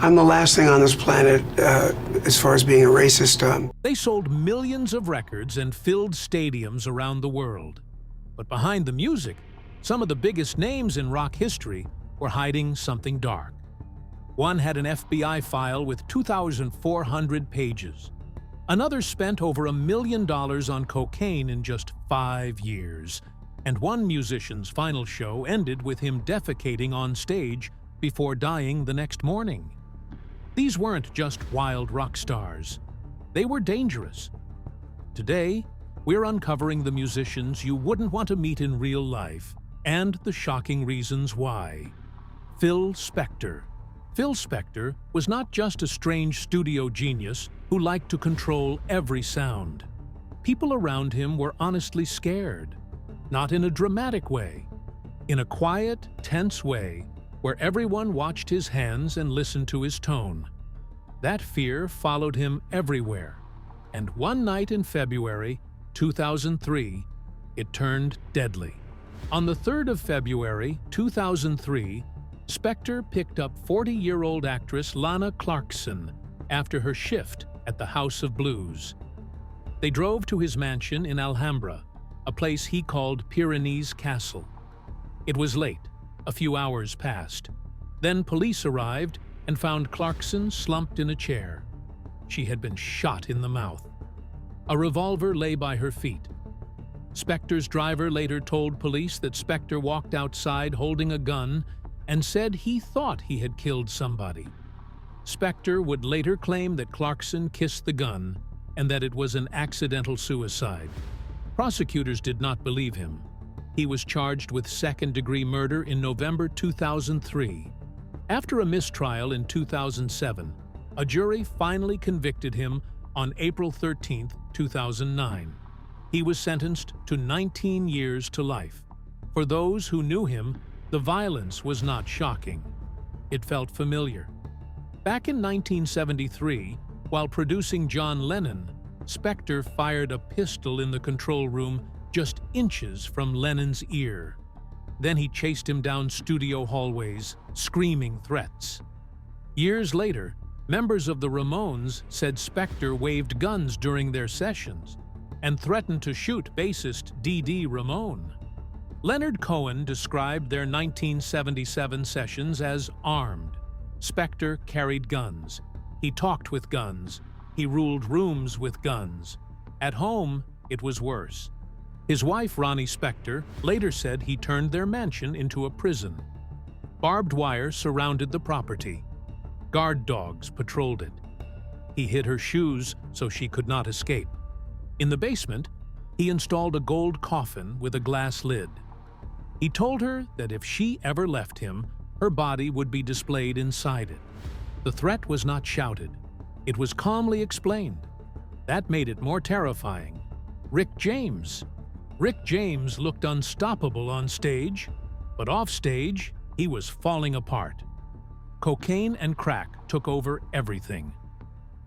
I'm the last thing on this planet as far as being a racist. They sold millions of records and filled stadiums around the world. But behind the music, some of the biggest names in rock history were hiding something dark. One had an FBI file with 2,400 pages. Another spent over $1 million on cocaine in just 5 years. And one musician's final show ended with him defecating on stage before dying the next morning. These weren't just wild rock stars. They were dangerous. Today, we're uncovering the musicians you wouldn't want to meet in real life and the shocking reasons why. Phil Spector. Phil Spector was not just a strange studio genius who liked to control every sound. People around him were honestly scared. Not in a dramatic way. In a quiet, tense way where everyone watched his hands and listened to his tone. That fear followed him everywhere. And one night in February 2003, it turned deadly. On the 3rd of February 2003, Spector picked up 40-year-old actress Lana Clarkson after her shift at the House of Blues. They drove to his mansion in Alhambra, a place he called Pyrenees Castle. It was late, a few hours passed. Then police arrived and found Clarkson slumped in a chair. She had been shot in the mouth. A revolver lay by her feet. Spector's driver later told police that Spector walked outside holding a gun and said he thought he had killed somebody. Spector would later claim that Clarkson kissed the gun and that it was an accidental suicide. Prosecutors did not believe him. He was charged with second-degree murder in November 2003. After a mistrial in 2007, a jury finally convicted him on April 13, 2009. He was sentenced to 19 years to life. For those who knew him, the violence was not shocking. It felt familiar. Back in 1973, while producing John Lennon, Spector fired a pistol in the control room just inches from Lennon's ear. Then he chased him down studio hallways, screaming threats. Years later, members of the Ramones said Spector waved guns during their sessions and threatened to shoot bassist D.D. Ramone. Leonard Cohen described their 1977 sessions as armed. Spector carried guns. He talked with guns. He ruled rooms with guns. At home, it was worse. His wife, Ronnie Spector, later said he turned their mansion into a prison. Barbed wire surrounded the property. Guard dogs patrolled it. He hid her shoes so she could not escape. In the basement, he installed a gold coffin with a glass lid. He told her that if she ever left him, her body would be displayed inside it. The threat was not shouted. It was calmly explained. That made it more terrifying. Rick James. Rick James looked unstoppable on stage, but off stage, he was falling apart. Cocaine and crack took over everything.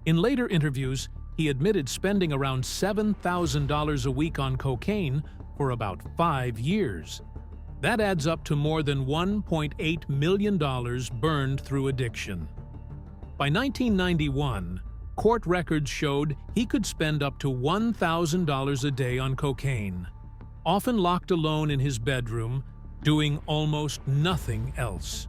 In later interviews, he admitted spending around $7,000 a week on cocaine for about 5 years. That adds up to more than $1.8 million burned through addiction. By 1991, court records showed he could spend up to $1,000 a day on cocaine, often locked alone in his bedroom, doing almost nothing else.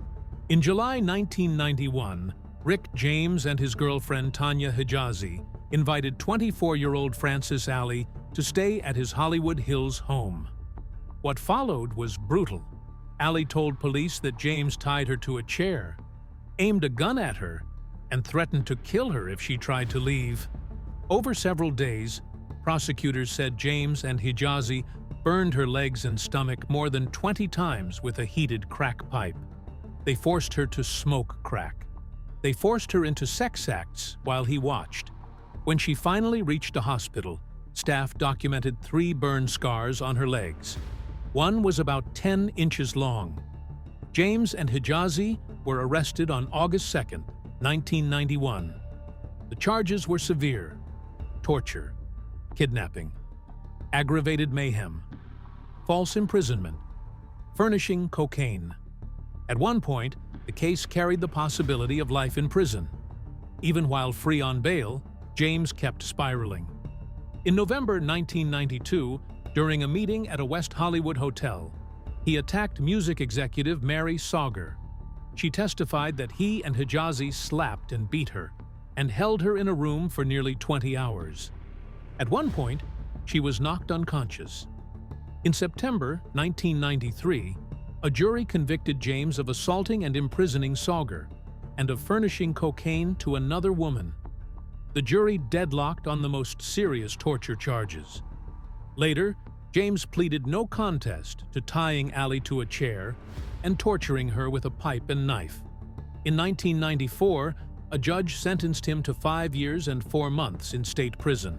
In July 1991, Rick James and his girlfriend Tanya Hijazi invited 24-year-old Frances Alley to stay at his Hollywood Hills home. What followed was brutal. Alley told police that James tied her to a chair, aimed a gun at her, and threatened to kill her if she tried to leave. Over several days, prosecutors said James and Hijazi burned her legs and stomach more than 20 times with a heated crack pipe. They forced her to smoke crack. They forced her into sex acts while he watched. When she finally reached a hospital, staff documented 3 burn scars on her legs. One was about 10 inches long. James and Hijazi were arrested on August 2, 1991. The charges were severe: torture, kidnapping, aggravated mayhem, false imprisonment, furnishing cocaine. At one point, the case carried the possibility of life in prison. Even while free on bail, James kept spiraling. In November 1992, during a meeting at a West Hollywood hotel, he attacked music executive Mary Sauger. She testified that he and Hijazi slapped and beat her, and held her in a room for nearly 20 hours. At one point, she was knocked unconscious. In September 1993, a jury convicted James of assaulting and imprisoning Sauger, and of furnishing cocaine to another woman. The jury deadlocked on the most serious torture charges. Later, James pleaded no contest to tying Allin to a chair and torturing her with a pipe and knife. In 1994, a judge sentenced him to 5 years and 4 months in state prison.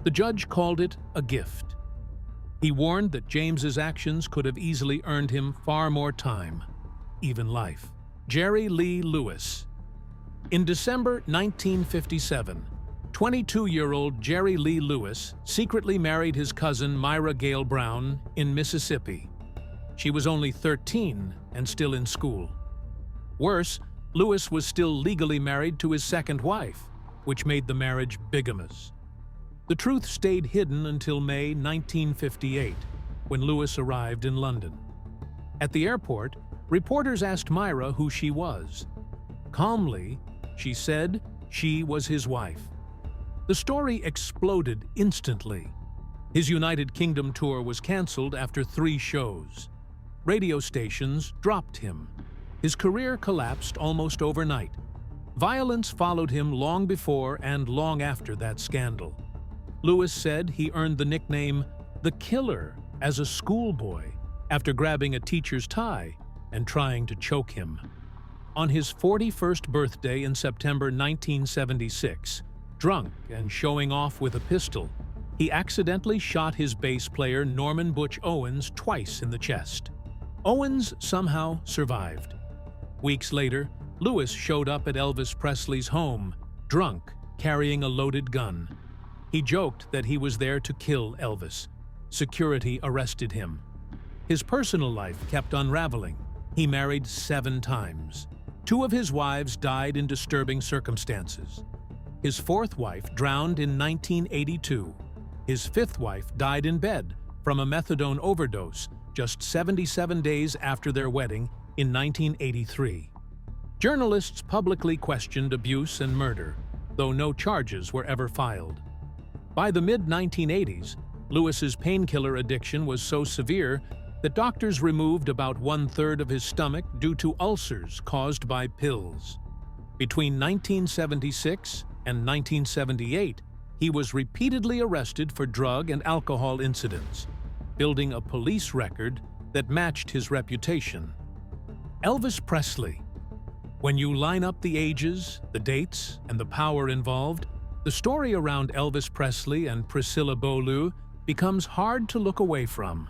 The judge called it a gift. He warned that James's actions could have easily earned him far more time, even life. Jerry Lee Lewis. In December 1957, 22-year-old Jerry Lee Lewis secretly married his cousin Myra Gale Brown in Mississippi. She was only 13 and still in school. Worse, Lewis was still legally married to his second wife, which made the marriage bigamous. The truth stayed hidden until May 1958, when Lewis arrived in London. At the airport, reporters asked Myra who she was. Calmly, she said she was his wife. The story exploded instantly. His United Kingdom tour was canceled after 3 shows. Radio stations dropped him. His career collapsed almost overnight. Violence followed him long before and long after that scandal. Lewis said he earned the nickname "The Killer" as a schoolboy after grabbing a teacher's tie and trying to choke him. On his 41st birthday in September 1976, drunk and showing off with a pistol, he accidentally shot his bass player Norman Butch Owens twice in the chest. Owens somehow survived. Weeks later, Lewis showed up at Elvis Presley's home, drunk, carrying a loaded gun. He joked that he was there to kill Elvis. Security arrested him. His personal life kept unraveling. He married 7 times. 2 of his wives died in disturbing circumstances. His 4th wife drowned in 1982. His 5th wife died in bed from a methadone overdose just 77 days after their wedding in 1983. Journalists publicly questioned abuse and murder, though no charges were ever filed. By the mid-1980s, Lewis's painkiller addiction was so severe that doctors removed about 1/3 of his stomach due to ulcers caused by pills. Between 1976 and 1978, he was repeatedly arrested for drug and alcohol incidents, building a police record that matched his reputation. Elvis Presley. When you line up the ages, the dates, and the power involved, the story around Elvis Presley and Priscilla Beaulieu becomes hard to look away from.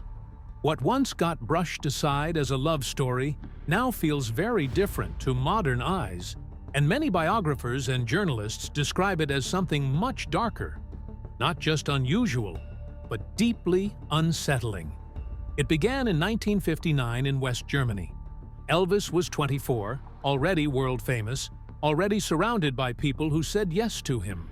What once got brushed aside as a love story now feels very different to modern eyes, and many biographers and journalists describe it as something much darker, not just unusual, but deeply unsettling. It began in 1959 in West Germany. Elvis was 24, already world famous, already surrounded by people who said yes to him.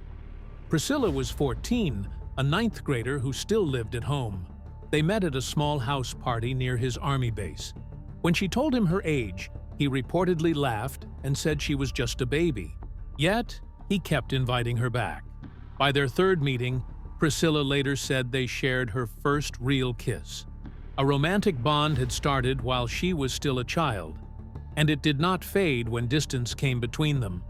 Priscilla was 14, a 9th grader who still lived at home. They met at a small house party near his army base. When she told him her age, he reportedly laughed and said she was just a baby. Yet, he kept inviting her back. By their 3rd meeting, Priscilla later said they shared her first real kiss. A romantic bond had started while she was still a child, and it did not fade when distance came between them.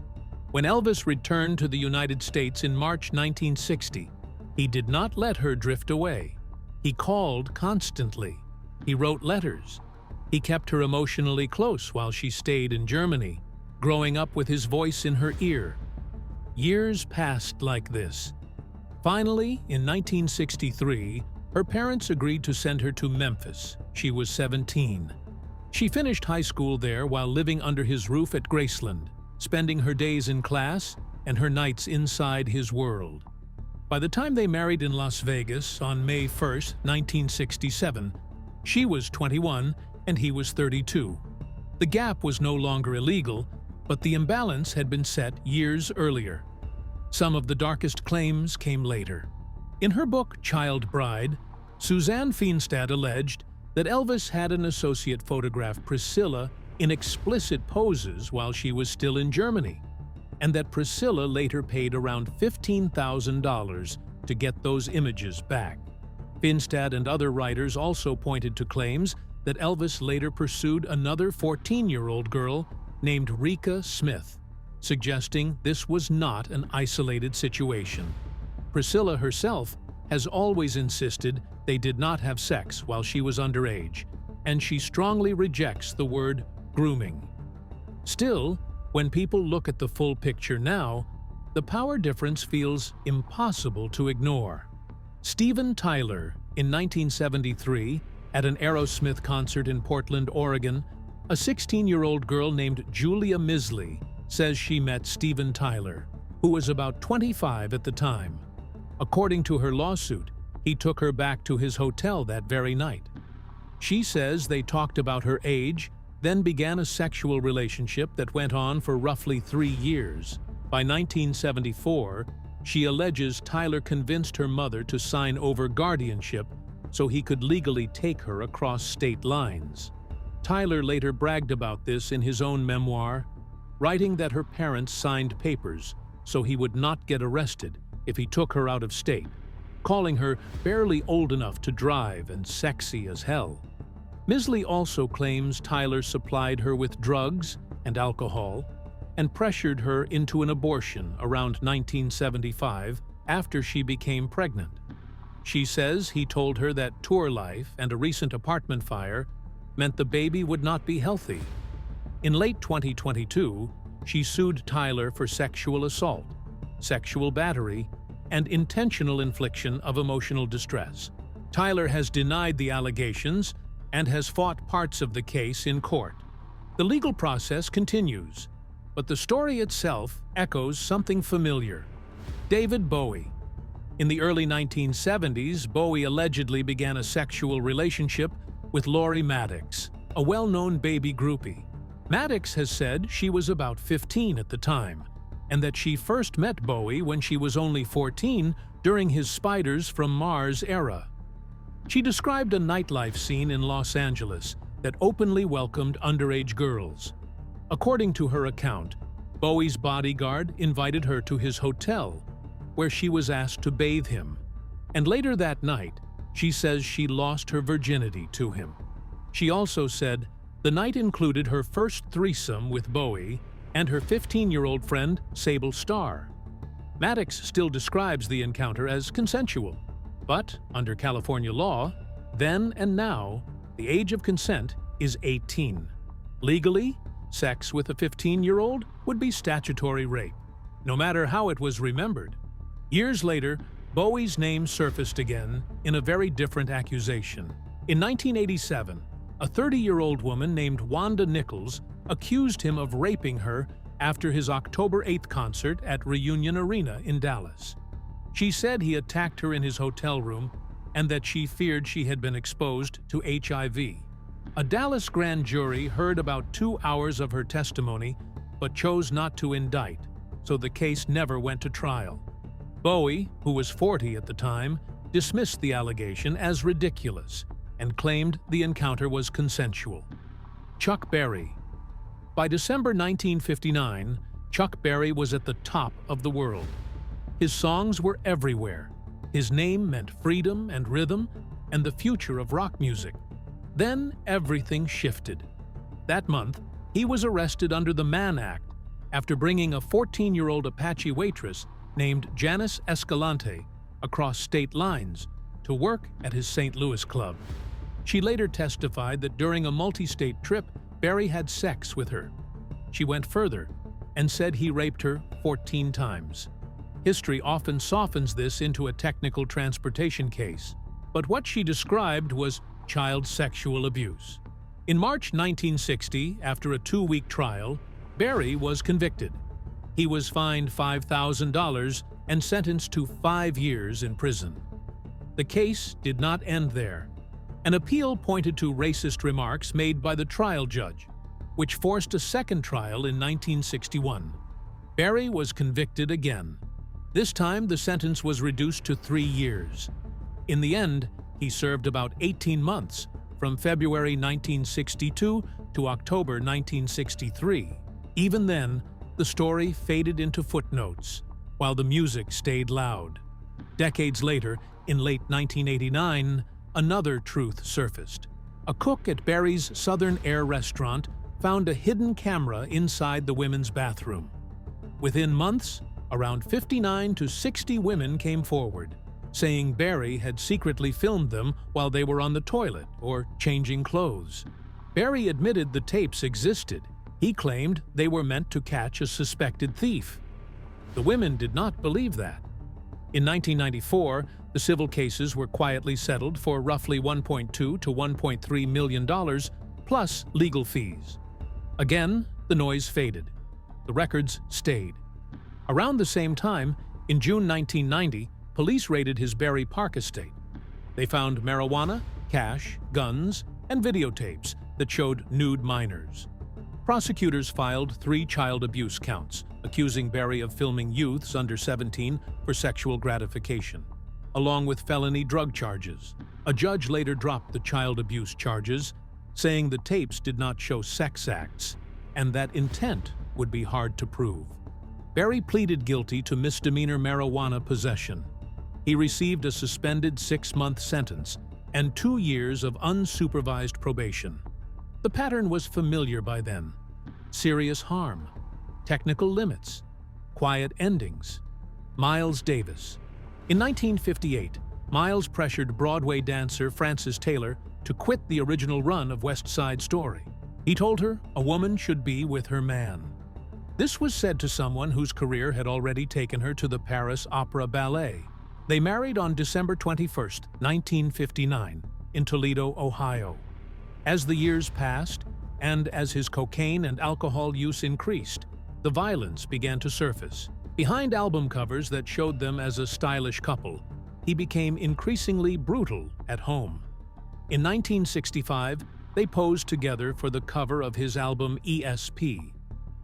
When Elvis returned to the United States in March 1960, he did not let her drift away. He called constantly. He wrote letters. He kept her emotionally close while she stayed in Germany, growing up with his voice in her ear. Years passed like this. Finally, in 1963, her parents agreed to send her to Memphis. She was 17. She finished high school there while living under his roof at Graceland, spending her days in class and her nights inside his world. By the time they married in Las Vegas on May 1, 1967, she was 21 and he was 32. The gap was no longer illegal, but the imbalance had been set years earlier. Some of the darkest claims came later. In her book Child Bride, Suzanne Feenstad alleged that Elvis had an associate photograph Priscilla in explicit poses while she was still in Germany, and that Priscilla later paid around $15,000 to get those images back. Feenstad and other writers also pointed to claims that Elvis later pursued another 14-year-old girl named Rika Smith, suggesting this was not an isolated situation. Priscilla herself has always insisted they did not have sex while she was underage, and she strongly rejects the word grooming. Still, when people look at the full picture now, the power difference feels impossible to ignore. Steven Tyler, in 1973, at an Aerosmith concert in Portland, Oregon, a 16-year-old girl named Julia Misley says she met Steven Tyler, who was about 25 at the time. According to her lawsuit, he took her back to his hotel that very night. She says they talked about her age, then began a sexual relationship that went on for roughly 3 years. By 1974, she alleges Tyler convinced her mother to sign over guardianship so he could legally take her across state lines. Tyler later bragged about this in his own memoir, writing that her parents signed papers so he would not get arrested if he took her out of state, calling her barely old enough to drive and sexy as hell. Misley also claims Tyler supplied her with drugs and alcohol and pressured her into an abortion around 1975 after she became pregnant. She says he told her that tour life and a recent apartment fire meant the baby would not be healthy. In late 2022, she sued Tyler for sexual assault, sexual battery, and intentional infliction of emotional distress. Tyler has denied the allegations and has fought parts of the case in court. The legal process continues, but the story itself echoes something familiar. David Bowie. In the early 1970s, Bowie allegedly began a sexual relationship with Laurie Maddox, a well-known baby groupie. Maddox has said she was about 15 at the time, and that she first met Bowie when she was only 14 during his Spiders from Mars era. She described a nightlife scene in Los Angeles that openly welcomed underage girls. According to her account, Bowie's bodyguard invited her to his hotel, where she was asked to bathe him, and later that night, she says she lost her virginity to him. She also said the night included her first threesome with Bowie and her 15-year-old friend Sable Starr. Maddox still describes the encounter as consensual, but under California law, then and now, the age of consent is 18. Legally, sex with a 15-year-old would be statutory rape, no matter how it was remembered. Years later, Bowie's name surfaced again in a very different accusation. In 1987, a 30-year-old woman named Wanda Nichols accused him of raping her after his October 8th concert at Reunion Arena in Dallas. She said he attacked her in his hotel room and that she feared she had been exposed to HIV. A Dallas grand jury heard about 2 hours of her testimony but chose not to indict, so the case never went to trial. Bowie, who was 40 at the time, dismissed the allegation as ridiculous and claimed the encounter was consensual. Chuck Berry. By December 1959, Chuck Berry was at the top of the world. His songs were everywhere. His name meant freedom and rhythm and the future of rock music. Then everything shifted. That month, he was arrested under the Mann Act after bringing a 14-year-old Apache waitress named Janice Escalante across state lines to work at his St. Louis club. She later testified that during a multi-state trip, Berry had sex with her. She went further and said he raped her 14 times. History often softens this into a technical transportation case, but what she described was child sexual abuse. In March 1960, after a 2-week trial, Berry was convicted. He was fined $5,000 and sentenced to 5 years in prison. The case did not end there. An appeal pointed to racist remarks made by the trial judge. which forced a second trial in 1961. Barry was convicted again. This time, the sentence was reduced to 3 years. In the end, he served about 18 months, from February 1962 to October 1963. Even then, the story faded into footnotes, while the music stayed loud. Decades later, in late 1989, another truth surfaced. A cook at Barry's Southern Air restaurant found a hidden camera inside the women's bathroom. Within months, around 59 to 60 women came forward, saying Barry had secretly filmed them while they were on the toilet or changing clothes. Barry admitted the tapes existed. He claimed they were meant to catch a suspected thief. The women did not believe that. In 1994, the civil cases were quietly settled for roughly $1.2 to $1.3 million, plus legal fees. Again, the noise faded. The records stayed. Around the same time, in June 1990, police raided his Barry Park estate. They found marijuana, cash, guns, and videotapes that showed nude minors. Prosecutors filed 3 child abuse counts, accusing Barry of filming youths under 17 for sexual gratification, along with felony drug charges. A judge later dropped the child abuse charges, saying the tapes did not show sex acts and that intent would be hard to prove. Barry pleaded guilty to misdemeanor marijuana possession. He received a suspended 6-month sentence and 2 years of unsupervised probation. The pattern was familiar by then: serious harm, technical limits, quiet endings. Miles Davis. In 1958, Miles pressured Broadway dancer Frances Taylor to quit the original run of West Side Story. He told her a woman should be with her man. This was said to someone whose career had already taken her to the Paris Opera Ballet. They married on December 21, 1959, in Toledo, Ohio. As the years passed, and as his cocaine and alcohol use increased, the violence began to surface. Behind album covers that showed them as a stylish couple, he became increasingly brutal at home. In 1965, they posed together for the cover of his album ESP.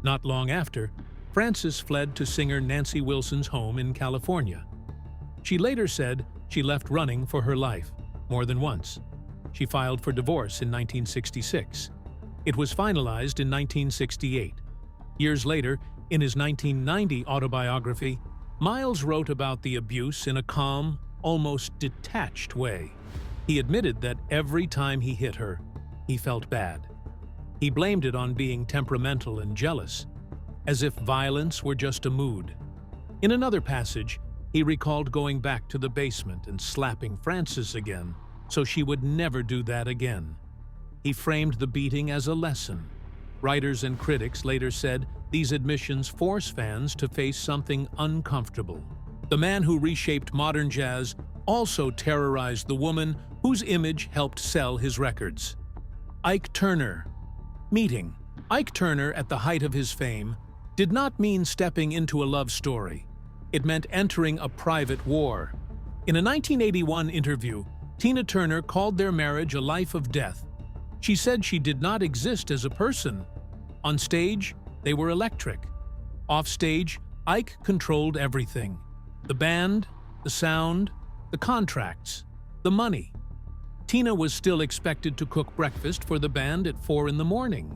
Not long after, Frances fled to singer Nancy Wilson's home in California. She later said she left running for her life, more than once. She filed for divorce in 1966. It was finalized in 1968. Years later, in his 1990 autobiography, Miles wrote about the abuse in a calm, almost detached way. He admitted that every time he hit her, he felt bad. He blamed it on being temperamental and jealous, as if violence were just a mood. In another passage, he recalled going back to the basement and slapping Frances again, so she would never do that again. He framed the beating as a lesson. Writers and critics later said these admissions force fans to face something uncomfortable. The man who reshaped modern jazz also terrorized the woman whose image helped sell his records. Ike Turner. Meeting. Ike Turner, at the height of his fame, did not mean stepping into a love story. It meant entering a private war. In a 1981 interview, Tina Turner called their marriage a life of death. She said she did not exist as a person. On stage, they were electric. Off stage, Ike controlled everything: the band, the sound, the contracts, the money. Tina was still expected to cook breakfast for the band at 4 in the morning.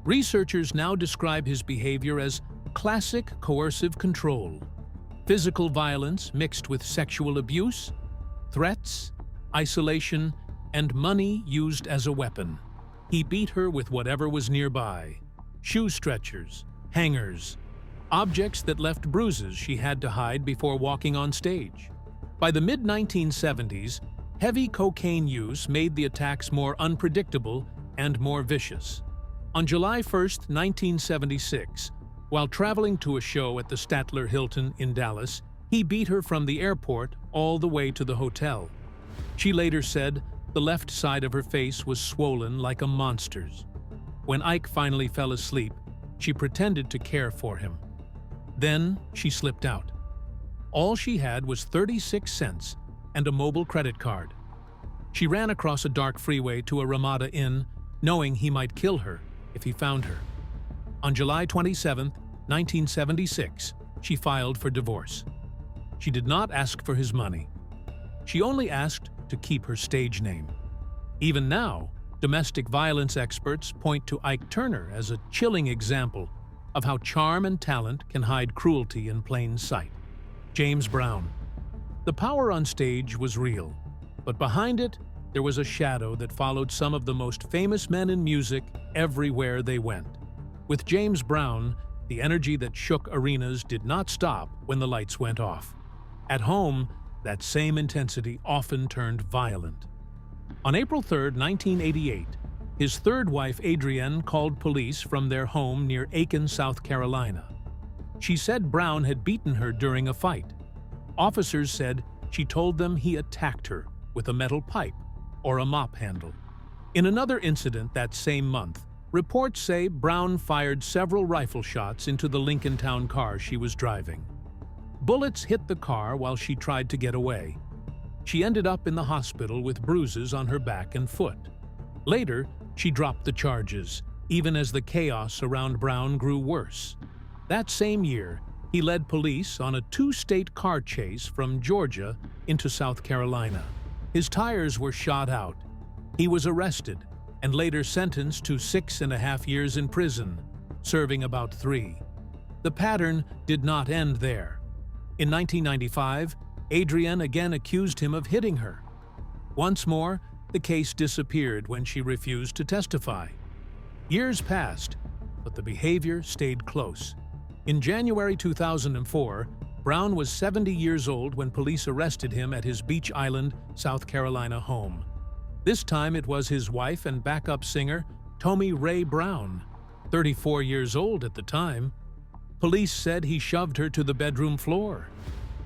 Researchers now describe his behavior as classic coercive control. Physical violence mixed with sexual abuse, threats, isolation, and money used as a weapon. He beat her with whatever was nearby: shoe stretchers, hangers, objects that left bruises she had to hide before walking on stage. By the mid-1970s, heavy cocaine use made the attacks more unpredictable and more vicious. On July 1, 1976, while traveling to a show at the Statler Hilton in Dallas, he beat her from the airport all the way to the hotel. She later said the left side of her face was swollen like a monster's. When Ike finally fell asleep, she pretended to care for him. Then she slipped out. All she had was 36 cents and a mobile credit card. She ran across a dark freeway to a Ramada Inn, knowing he might kill her. if he found her. On July 27, 1976, she filed for divorce. She did not ask for his money. She only asked to keep her stage name. Even now, domestic violence experts point to Ike Turner as a chilling example of how charm and talent can hide cruelty in plain sight. James Brown. The power on stage was real, but behind it, there was a shadow that followed some of the most famous men in music everywhere they went. With James Brown, the energy that shook arenas did not stop when the lights went off. At home, that same intensity often turned violent. On April 3, 1988, his third wife, Adrienne, called police from their home near Aiken, South Carolina. She said Brown had beaten her during a fight. Officers said she told them he attacked her with a metal pipe or a mop handle. In another incident that same month, reports say Brown fired several rifle shots into the Lincoln Town car she was driving. Bullets hit the car while she tried to get away. She ended up in the hospital with bruises on her back and foot. Later, she dropped the charges, even as the chaos around Brown grew worse. That same year, he led police on a two-state car chase from Georgia into South Carolina. His tires were shot out. He was arrested and later sentenced to 6.5 years in prison, serving about 3. The pattern did not end there. In 1995, Adrienne again accused him of hitting her. Once more, the case disappeared when she refused to testify. Years passed, but the behavior stayed close. In January 2004, Brown was 70 years old when police arrested him at his Beach Island, South Carolina home. This time it was his wife and backup singer, Tommy Ray Brown, 34 years old at the time. Police said he shoved her to the bedroom floor.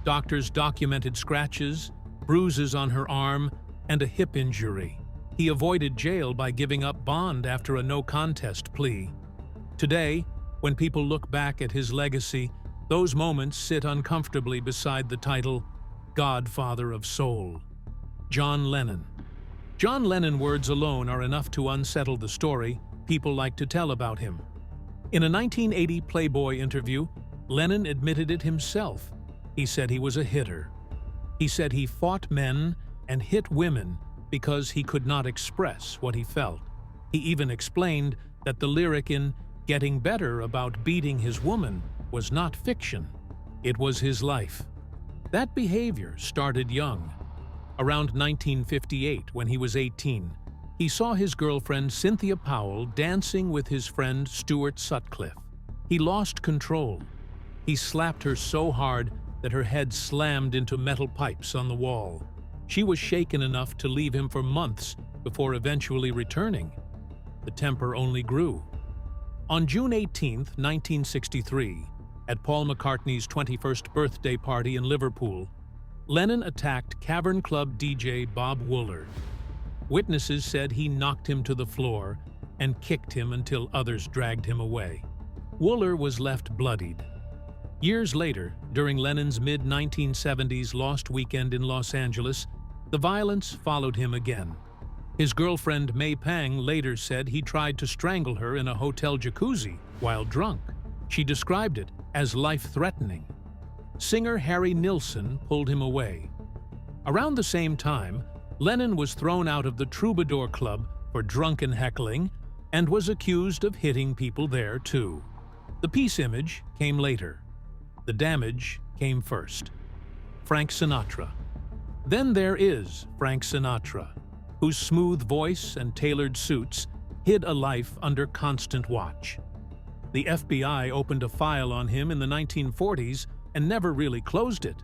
Doctors documented scratches, bruises on her arm, and a hip injury. He avoided jail by giving up bond after a no-contest plea. Today, when people look back at his legacy, those moments sit uncomfortably beside the title, Godfather of Soul. John Lennon. John Lennon words alone are enough to unsettle the story people like to tell about him. In a 1980 Playboy interview, Lennon admitted it himself. He said he was a hitter. He said he fought men and hit women because he could not express what he felt. He even explained that the lyric in Getting Better about beating his woman was not fiction. It was his life. That behavior started young. Around 1958, when he was 18, he saw his girlfriend Cynthia Powell dancing with his friend Stuart Sutcliffe. He lost control. He slapped her so hard that her head slammed into metal pipes on the wall. She was shaken enough to leave him for months before eventually returning. The temper only grew. On June 18, 1963, at Paul McCartney's 21st birthday party in Liverpool, Lennon attacked Cavern Club DJ Bob Wooler. Witnesses said he knocked him to the floor and kicked him until others dragged him away. Wooler was left bloodied. Years later, during Lennon's mid-1970s Lost Weekend in Los Angeles, the violence followed him again. His girlfriend May Pang later said he tried to strangle her in a hotel jacuzzi while drunk. She described it as life-threatening. Singer Harry Nilsson pulled him away. Around the same time, Lennon was thrown out of the Troubadour Club for drunken heckling and was accused of hitting people there too. The peace image came later. The damage came first. Frank Sinatra. Then there is Frank Sinatra, whose smooth voice and tailored suits hid a life under constant watch. The FBI opened a file on him in the 1940s and never really closed it.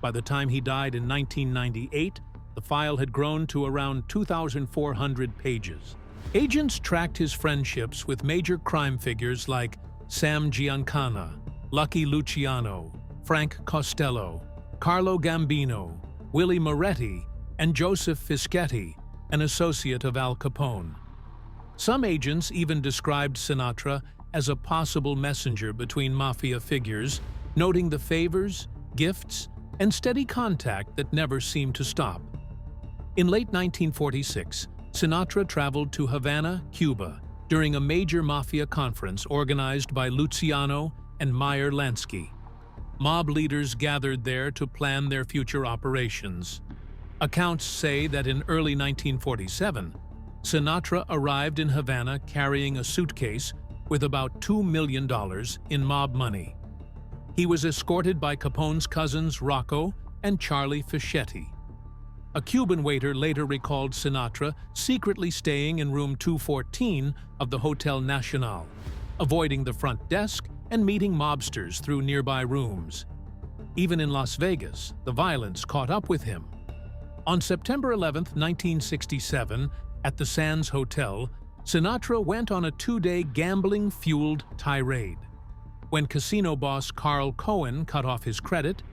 By the time he died in 1998, the file had grown to around 2,400 pages. Agents tracked his friendships with major crime figures like Sam Giancana, Lucky Luciano, Frank Costello, Carlo Gambino, Willie Moretti, and Joseph Fischetti, an associate of Al Capone. Some agents even described Sinatra as a possible messenger between mafia figures, noting the favors, gifts, and steady contact that never seemed to stop. In late 1946, Sinatra traveled to Havana, Cuba, during a major mafia conference organized by Luciano and Meyer Lansky. Mob leaders gathered there to plan their future operations. Accounts say that in early 1947, Sinatra arrived in Havana carrying a suitcase with about $2 million in mob money. He was escorted by Capone's cousins Rocco and Charlie Fischetti. A Cuban waiter later recalled Sinatra secretly staying in room 214 of the Hotel Nacional, avoiding the front desk and meeting mobsters through nearby rooms. Even in Las Vegas, the violence caught up with him. On September 11, 1967, at the Sands Hotel, Sinatra went on a two-day gambling-fueled tirade. When casino boss Carl Cohen cut off his credit,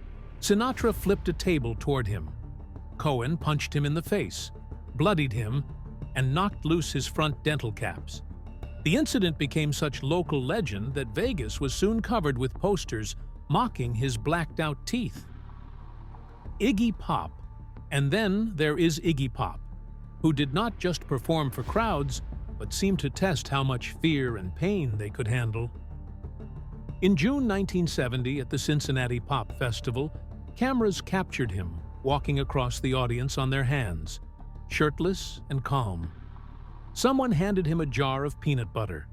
Sinatra flipped a table toward him. Cohen punched him in the face, bloodied him, and knocked loose his front dental caps. The incident became such local legend that Vegas was soon covered with posters mocking his blacked-out teeth. Iggy Pop, and then there is Iggy Pop, who did not just perform for crowds, but seemed to test how much fear and pain they could handle. In June 1970, at the Cincinnati Pop Festival, cameras captured him walking across the audience on their hands, shirtless and calm. Someone handed him a jar of peanut butter.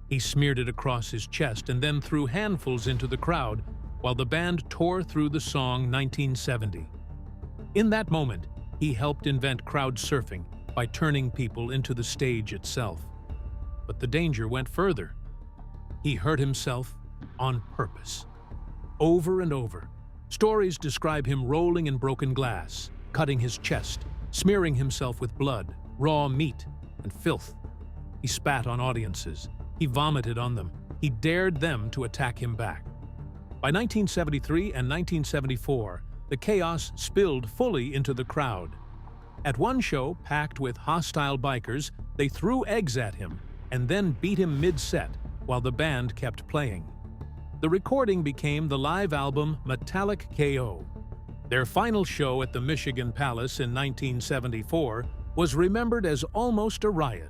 He smeared it across his chest and then threw handfuls into the crowd while the band tore through the song 1970. In that moment, he helped invent crowd surfing by turning people into the stage itself. But the danger went further. He hurt himself on purpose. Over and over, stories describe him rolling in broken glass, cutting his chest, smearing himself with blood, raw meat, and filth. He spat on audiences. He vomited on them. He dared them to attack him back. By 1973 and 1974, the chaos spilled fully into the crowd. At one show, packed with hostile bikers, they threw eggs at him and then beat him mid-set while the band kept playing. The recording became the live album Metallic KO. Their final show at the Michigan Palace in 1974 was remembered as almost a riot.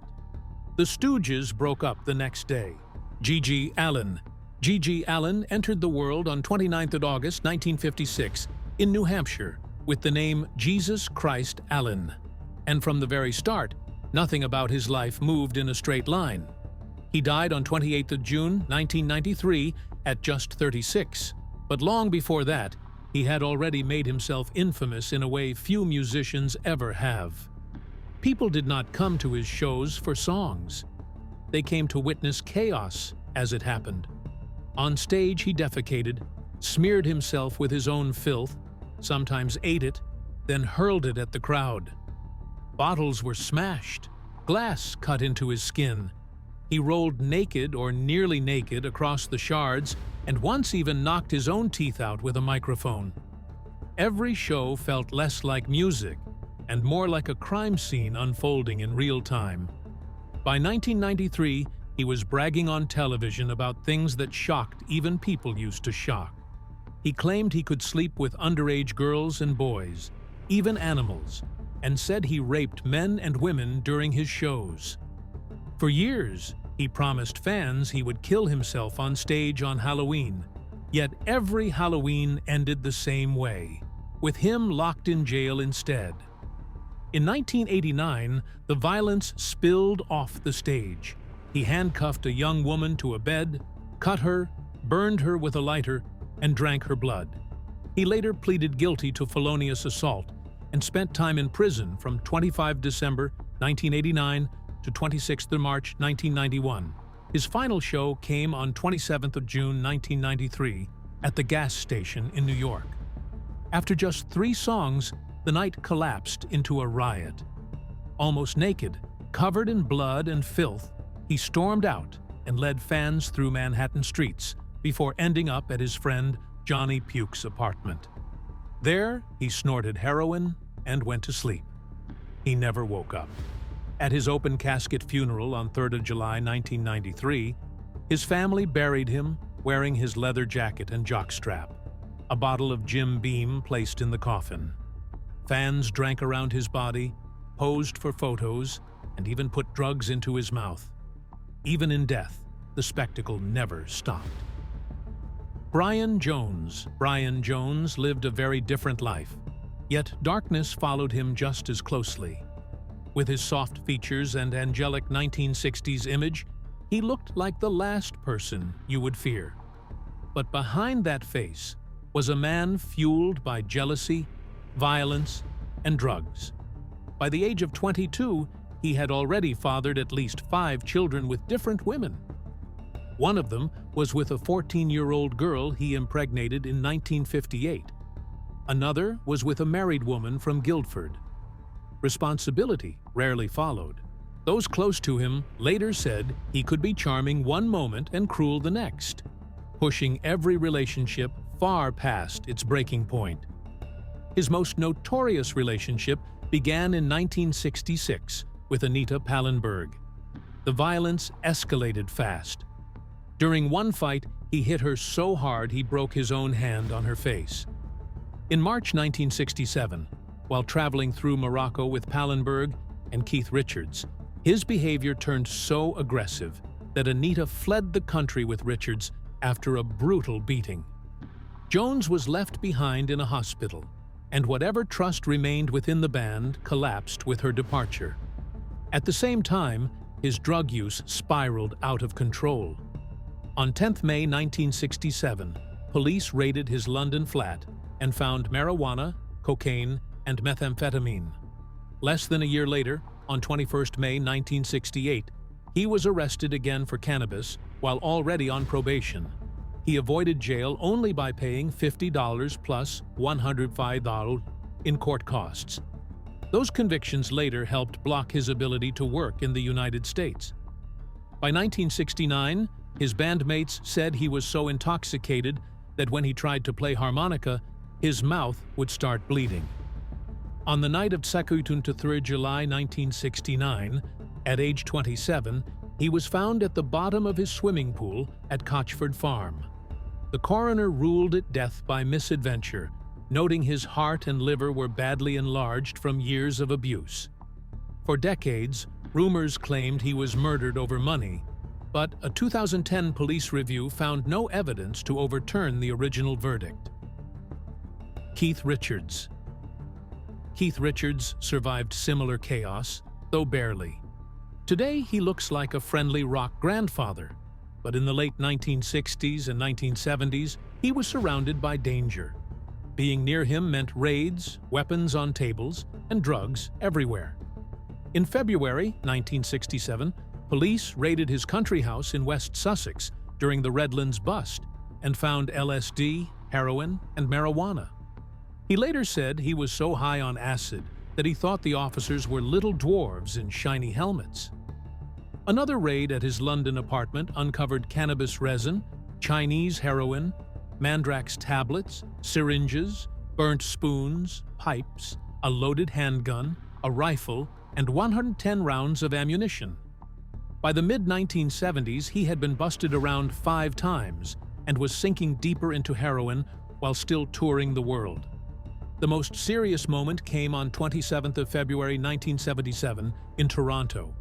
The Stooges broke up the next day. Gigi Allin. Gigi Allin entered the world on 29th August 1956 in New Hampshire with the name Jesus Christ Allin. And from the very start, nothing about his life moved in a straight line. He died on 28th June 1993 at just 36, but long before that, he had already made himself infamous in a way few musicians ever have. People did not come to his shows for songs. They came to witness chaos as it happened. On stage, he defecated, smeared himself with his own filth, sometimes ate it, then hurled it at the crowd. Bottles were smashed, glass cut into his skin. He rolled naked or nearly naked across the shards and once even knocked his own teeth out with a microphone. Every show felt less like music and more like a crime scene unfolding in real time. By 1993, he was bragging on television about things that shocked even people used to shock. He claimed he could sleep with underage girls and boys, even animals, and said he raped men and women during his shows. For years, he promised fans he would kill himself on stage on Halloween, yet every Halloween ended the same way, with him locked in jail instead. In 1989, the violence spilled off the stage. He handcuffed a young woman to a bed, cut her, burned her with a lighter, and drank her blood. He later pleaded guilty to felonious assault and spent time in prison from 25 December 1989 to 26 March 1991. His final show came on 27 June 1993 at the gas station in New York. After just 3 songs, the night collapsed into a riot. Almost naked, covered in blood and filth, he stormed out and led fans through Manhattan streets before ending up at his friend Johnny Puke's apartment. There, he snorted heroin and went to sleep. He never woke up. At his open casket funeral on 3rd July 1993, his family buried him wearing his leather jacket and jockstrap, a bottle of Jim Beam placed in the coffin. Fans drank around his body, posed for photos, and even put drugs into his mouth. Even in death, the spectacle never stopped. Brian Jones. Brian Jones lived a very different life, yet darkness followed him just as closely. With his soft features and angelic 1960s image, he looked like the last person you would fear. But behind that face was a man fueled by jealousy, violence, and drugs. By the age of 22, he had already fathered at least 5 children with different women. One of them was with a 14-year-old girl he impregnated in 1958. Another was with a married woman from Guildford. Responsibility rarely followed. Those close to him later said he could be charming one moment and cruel the next, pushing every relationship far past its breaking point. His most notorious relationship began in 1966 with Anita Pallenberg. The violence escalated fast. During one fight, he hit her so hard he broke his own hand on her face. In March 1967, while traveling through Morocco with Pallenberg and Keith Richards, his behavior turned so aggressive that Anita fled the country with Richards after a brutal beating. Jones was left behind in a hospital, and whatever trust remained within the band collapsed with her departure. At the same time, his drug use spiraled out of control. On 10th May 1967, police raided his London flat and found marijuana, cocaine, and methamphetamine. Less than a year later, on 21st May 1968, he was arrested again for cannabis while already on probation. He avoided jail only by paying $50 plus $105 in court costs. Those convictions later helped block his ability to work in the United States. By 1969, his bandmates said he was so intoxicated that when he tried to play harmonica, his mouth would start bleeding. On the night of 2nd to 3rd July 1969, at age 27, he was found at the bottom of his swimming pool at Cochford Farm. The coroner ruled it death by misadventure, noting his heart and liver were badly enlarged from years of abuse. For decades, rumors claimed he was murdered over money, but a 2010 police review found no evidence to overturn the original verdict. Keith Richards. Keith Richards survived similar chaos, though barely. Today, he looks like a friendly rock grandfather, but in the late 1960s and 1970s, he was surrounded by danger. Being near him meant raids, weapons on tables, and drugs everywhere. In February 1967, police raided his country house in West Sussex during the Redlands bust and found LSD, heroin, and marijuana. He later said he was so high on acid that he thought the officers were little dwarves in shiny helmets. Another raid at his London apartment uncovered cannabis resin, Chinese heroin, Mandrax tablets, syringes, burnt spoons, pipes, a loaded handgun, a rifle, and 110 rounds of ammunition. By the mid-1970s, he had been busted around 5 times and was sinking deeper into heroin while still touring the world. The most serious moment came on 27th of February 1977 in Toronto.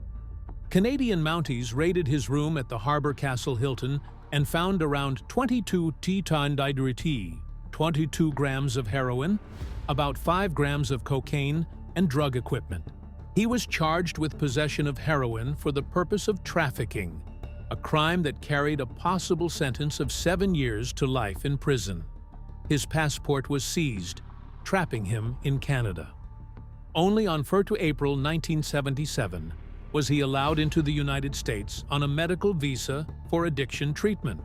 Canadian Mounties raided his room at the Harbour Castle Hilton and found around 22 t-tindidriti, 22 grams of heroin, about 5 grams of cocaine, and drug equipment. He was charged with possession of heroin for the purpose of trafficking, a crime that carried a possible sentence of 7 years to life in prison. His passport was seized, trapping him in Canada. Only on 1st April 1977 was he allowed into the United States on a medical visa for addiction treatment.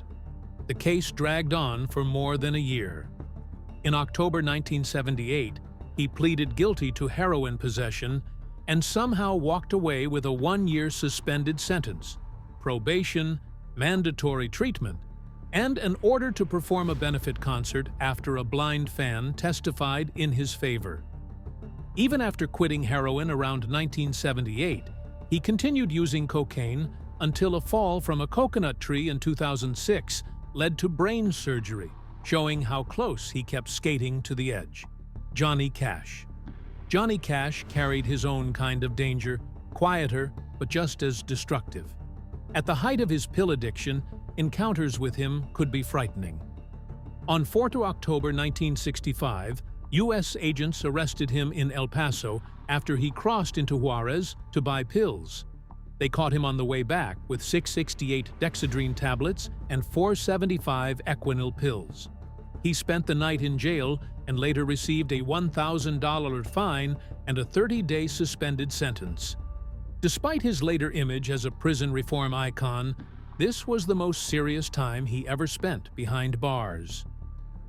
The case dragged on for more than a year. In October 1978, he pleaded guilty to heroin possession and somehow walked away with a 1-year suspended sentence, probation, mandatory treatment, and an order to perform a benefit concert after a blind fan testified in his favor. Even after quitting heroin around 1978, he continued using cocaine until a fall from a coconut tree in 2006 led to brain surgery, showing how close he kept skating to the edge. Johnny Cash. Johnny Cash carried his own kind of danger, quieter but just as destructive. At the height of his pill addiction, encounters with him could be frightening. On 4 October 1965, U.S. agents arrested him in El Paso after he crossed into Juarez to buy pills. They caught him on the way back with 668 dexedrine tablets and 475 Equinil pills. He spent the night in jail and later received a $1,000 fine and a 30-day suspended sentence. Despite his later image as a prison reform icon, this was the most serious time he ever spent behind bars.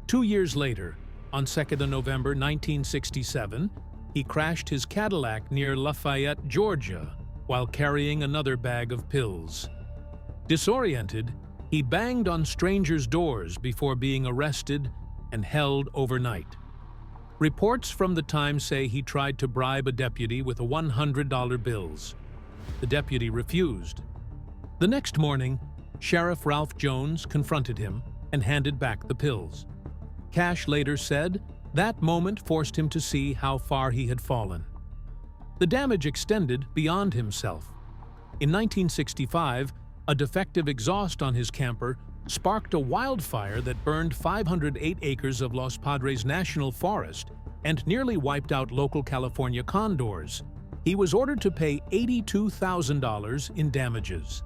2 years later, on 2nd November 1967, he crashed his Cadillac near Lafayette, Georgia, while carrying another bag of pills. Disoriented, he banged on strangers' doors before being arrested and held overnight. Reports from the time say he tried to bribe a deputy with $100 bills. The deputy refused. The next morning, Sheriff Ralph Jones confronted him and handed back the pills. Cash later said that moment forced him to see how far he had fallen. The damage extended beyond himself. In 1965, a defective exhaust on his camper sparked a wildfire that burned 508 acres of Los Padres National Forest and nearly wiped out local California condors. He was ordered to pay $82,000 in damages.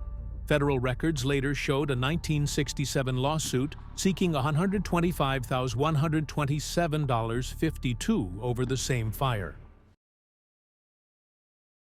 Federal records later showed a 1967 lawsuit seeking $125,127.52 over the same fire.